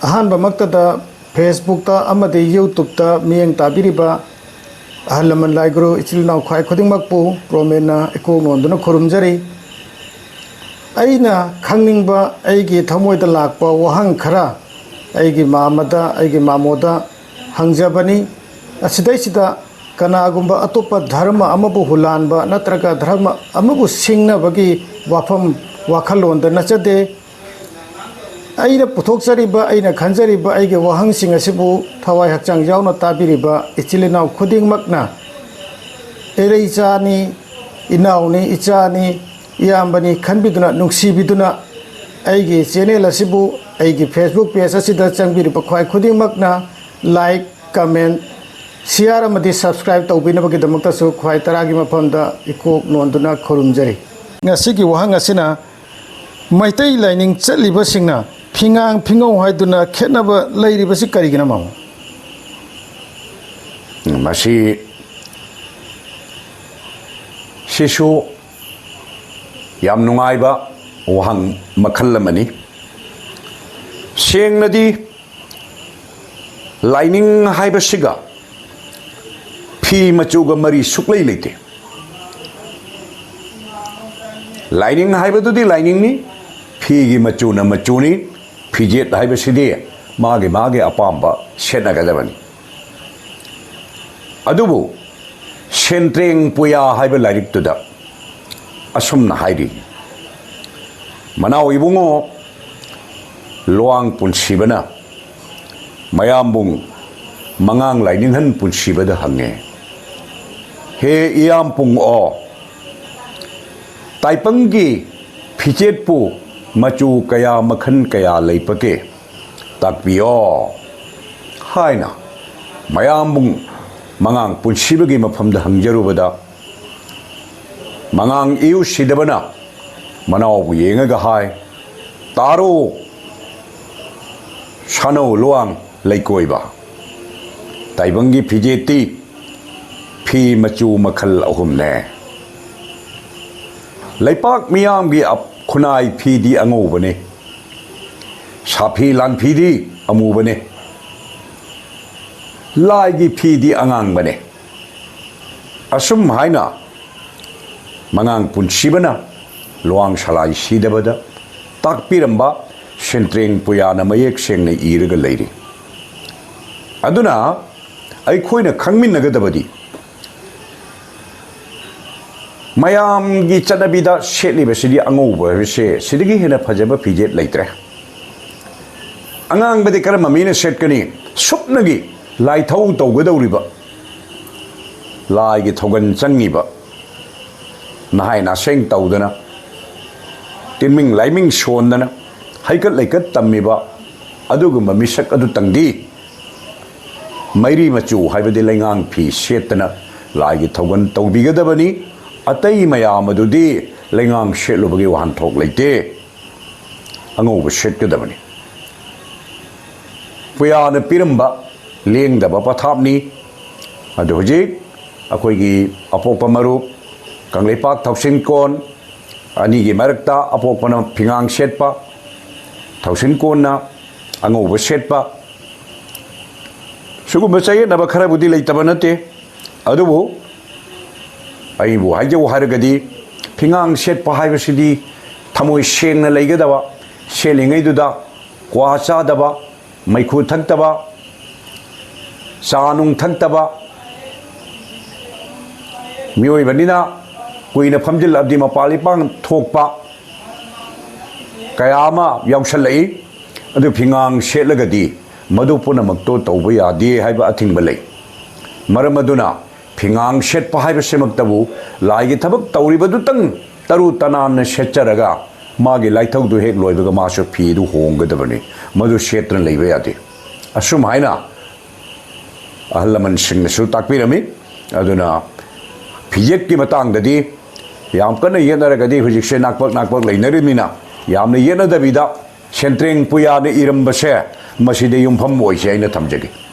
अहानबा मक्तदा Facebook ता अमदि YouTube ता मियंग ताबिरिबा अहलमन लाइग्रो इचिलनाव खाय खुदिंगमकपु प्रोमेना एको नोंदुना खुरुमजरी अइना खंगनिंगबा अइगी थमोयदा लाकपा वहंग खरा अइगी मामदा अइगी मामोदा हंगजबनी असिदैसिदा कनागुंबा अतोपा धर्म अमबु हुलानबा नत्रगा धर्म अमबु सिंगनबगी वाफम वाखलोंदा नचदे अइना पुथोकसरिबा अइना खंजरिबा अइगे वहंगसिंग असिबु थवाय हक्चांग यावना ताबिरिबा इचिलिनाव खुदिंगमकना एरैचानी इनावनी इचानी इयाम्बनी खनबिदुना नुंगसिबिदुना अइगे चैनल असिबु अइगे Facebook पेज असिदा चंगबिरिबा ख्वाय खुदिंगमकना लाइक कमेंट शेयर अमदि सब्सक्राइब तौबिनबगिदमक्तसु ख्वाय तरागी मफमदा इकोक नोंदुना खुरुमजरी ngasiगी वहंग असिना मैतै लाइनिंग चलिबसिंगना phi-ngang phi-ngou haiduna khetnaba leiribasi karigina mamu masi shishu yam nungaiba wahang makhal lamani sengnadi laining haibasiga phi machuga mari suklei leite laining haibadudi laining ni phi gi machuna machuni फिजेट हाइबसिदे मागे मागे अपाम्बा सेनागदबनी अदुबु सेंट्रेंग पुया हाइब लाइरिक्तुदा असुमना हाइरि मनाव इबुंगो लोआंग पुनसिबना मयामबुंग मंगांग लाइनिंगहन पुनसिबदा हंगे हे इयामपुंग ओ ताइपंगी फिजेटपु मचू कया मखन कया लेपके ताकपियो हाइना मयामुंग मंगांग पुनसिबगी मफमदा हंगजरुबदा मंगांग इउ सिदबना मनाव येंगगा हाय तारो सानो लोआंग लेकोइबा ताइबंगी फिजेती फी मचू मखल अहुमने लेपाक मियामगी खुनाई फीदी अंगोबने साफी लान फीदी अमूबने लाइगी फीदी अंगांग बने असुम हाइना मंगांग पुनसिबना लोआंग सलाई सीदबदा ताकपिरंबा सेंट्रेंग पुयाना मयेक सेंगने इरगा लेरि अदुना अइखोइना खंगमिनगदबदी मयाम की चनबीदा सेटलीबसिदी अंगौब से सिदगी हेना फजब फिजेट लेत्रे अंगांगबदी करम मीना सेटकनी सुपनगी लाइथौ तौगदौरिबा लाइगी थौगन चंगिबा नहाय नासेंग तौदना तिनमिंग लाइमिंग सोनदना हाइकत लेकत तम्मिबा अदुगुम मिसक अदु तंगी मैरी मचू हाइबदी लेंगांग फी सेतना लाइगी थौगन तौबिगदबनी अतई मयामदुदी लेंगांग शेटलुबगी वाहनथोक लेते अंगौब शेटगदबनी पुयान पिरंबा लेंगदबा पथापनी अदु हुजिक अखोइगी अपोकपा मरुप कंगलेपाक थौसिन कोन अनिगी मरक्ता अपोकपना फिंगांग शेटपा थौसिन कोनना अंगौब शेटपा सुगुम चयेनबा खराबुदी लेतबा नते अदुबु अइबु हाइजौ हारगदी फिंगांग सेटपा हाइबसिदी थमोय सेंगना लेगदबा सेलिङैदुदा क्वा चादबा मैखु थक्तबा चानुंग थक्तबा मियोइबनिना कुइना फमजिल अब्दी मपालिपांग थोकपा कयामा यावसलई अदु फिंगांग सेटलगदी मदु पुनमक्तो तौबा यादे हाइबा अथिंगबा लई मरम अदुना फिंगांग सेटपा हाइबसिमक्तबु लाइगी थबक तौरिबदुतंग तरु तनान सेटचरगा मागे लाइथौदु हेक लोइबगा मासु फीदु होंगदबनी मदु सेत्रन लैबा यादे असुम हाइना अहलमन सिंगसु ताकपिरमी अदुना फिजेट की मतंगददी याम कन्ना येनरगदी हुजिकसे नाकपक लेनरिमिना यामने येनदबिदा सेंट्रेंग पुयाने इरंबसे मसिदे युमफम ओइसे आइना थमजगे।